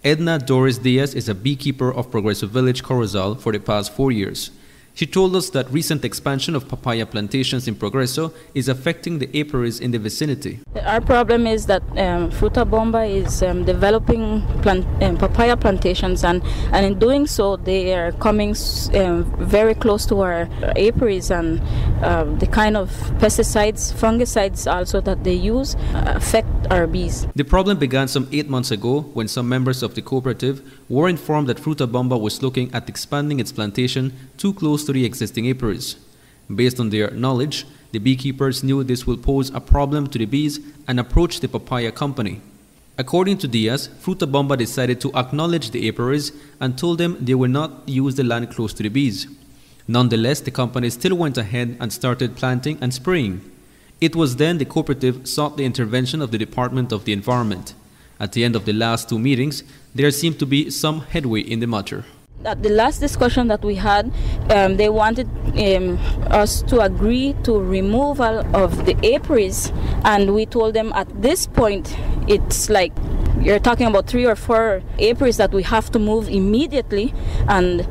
Edna Doris Diaz is a beekeeper of Progreso Village, Corozal for the past 4 years. She told us that recent expansion of papaya plantations in Progreso is affecting the apiaries in the vicinity. Our problem is that Fruta Bomba is developing papaya plantations, and in doing so they are coming very close to our apiaries, and the kind of pesticides, fungicides also that they use affect our bees. The problem began some 8 months ago when some members of the cooperative were informed that Fruta Bomba was looking at expanding its plantation too close to the existing apiaries. Based on their knowledge, the beekeepers knew this will pose a problem to the bees and approached the papaya company. According to Diaz, Fruta Bomba decided to acknowledge the apiaries and told them they will not use the land close to the bees. Nonetheless, the company still went ahead and started planting and spraying. It was then the cooperative sought the intervention of the Department of the Environment. At the end of the last 2 meetings, there seemed to be some headway in the matter. At the last discussion that we had, they wanted us to agree to removal of the apiaries, and we told them at this point it's like you're talking about 3 or 4 apiaries that we have to move immediately, and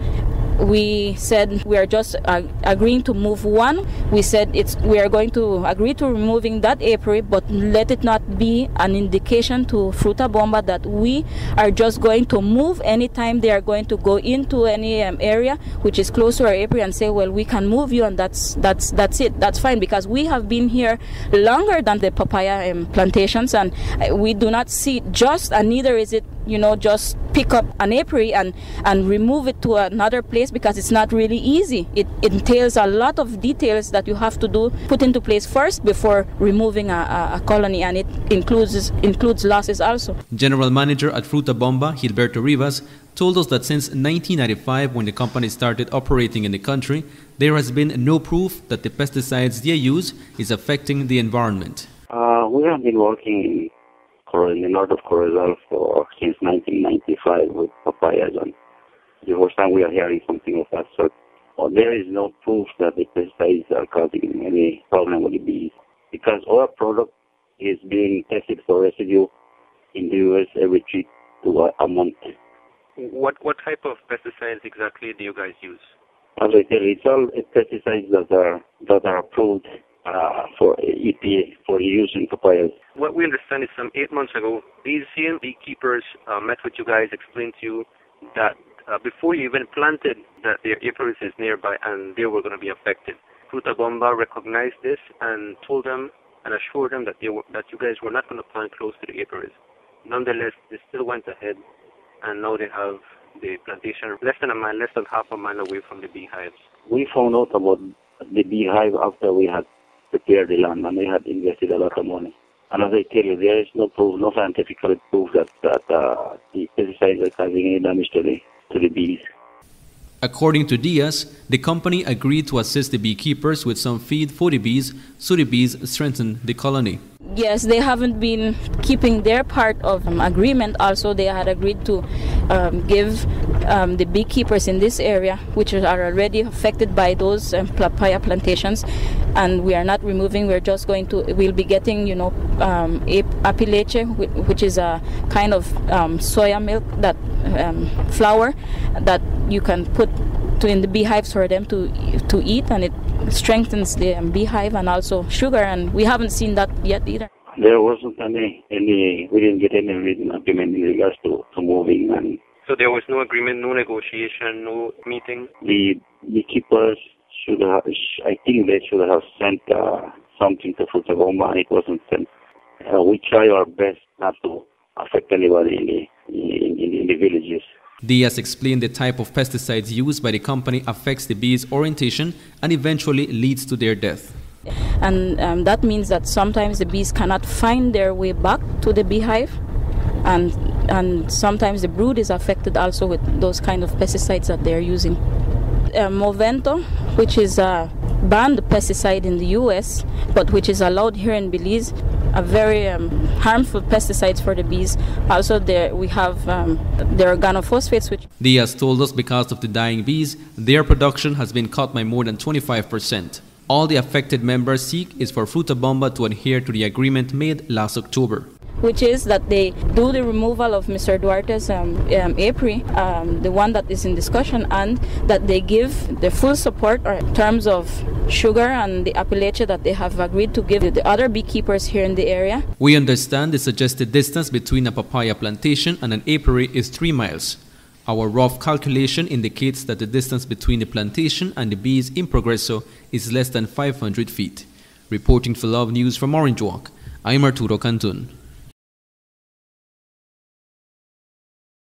we said we are just agreeing to move one. We said we are going to agree to removing that apiary, but let it not be an indication to Fruta Bomba that we are just going to move anytime they are going to go into any area which is close to our apiary and say, well, we can move you, and that's it. That's fine, because we have been here longer than the papaya plantations, and we do not see just, and neither is it, just pick up an apiary and remove it to another place, because it's not really easy. It entails a lot of details that you have to put into place first before removing a colony, and it includes losses also. General Manager at Fruta Bomba, Gilberto Rivas, told us that since 1995, when the company started operating in the country, there has been no proof that the pesticides they use is affecting the environment. We have been working in the north of Corozal since 1995 with papayas, and the first time we are hearing something of that sort. There is no proof that the pesticides are causing any problem with the bees, because our product is being tested for residue in the US every 3 to a month. What type of pesticides exactly do you guys use? As I tell you, it's all pesticides that are approved for EPA for use in papayas. What we understand is some 8 months ago, these same beekeepers met with you guys, explained to you that before you even planted, that their apiaries is nearby and they were going to be affected. Fruta Bomba recognized this and told them and assured them that you guys were not going to plant close to the apiaries. Nonetheless, they still went ahead, and now they have the plantation less than half a mile away from the beehives. We found out about the beehive after we had prepared the land, and we had invested a lot of money. And as I tell you, there is no proof, no scientific proof that the pesticides are causing any damage to the bees. According to Diaz, the company agreed to assist the beekeepers with some feed for the bees, so the bees strengthen the colony. Yes, they haven't been keeping their part of agreement. Also, they had agreed to give the beekeepers in this area, which are already affected by those papaya plantations, and we are not removing. We'll be getting, apileche, which is a kind of soya milk, that flour that you can put in the beehives for them to eat, and it strengthens the beehive, and also sugar, and we haven't seen that yet either. There wasn't we didn't get any written agreement in regards to moving. And so there was no agreement, no negotiation, no meeting? The beekeepers should have, I think they should have sent something to Fruta Bomba, and it wasn't sent. We try our best not to affect anybody in the villages. Diaz explained the type of pesticides used by the company affects the bees' orientation and eventually leads to their death. And that means that sometimes the bees cannot find their way back to the beehive, and sometimes the brood is affected also with those kind of pesticides that they're using. Movento, which is a banned pesticide in the US, but which is allowed here in Belize, a very harmful pesticides for the bees. Also, we have the organophosphates, which Diaz told us because of the dying bees, their production has been cut by more than 25%. All the affected members seek is for Fruta Bomba to adhere to the agreement made last October. which is that they do the removal of Mr. Duarte's apiary, the one that is in discussion, and that they give the full support in terms of sugar and the Appalachia that they have agreed to give the other beekeepers here in the area. We understand the suggested distance between a papaya plantation and an apiary is 3 miles. Our rough calculation indicates that the distance between the plantation and the bees in Progreso is less than 500 feet. Reporting for Love News from Orange Walk, I'm Arturo Cantun.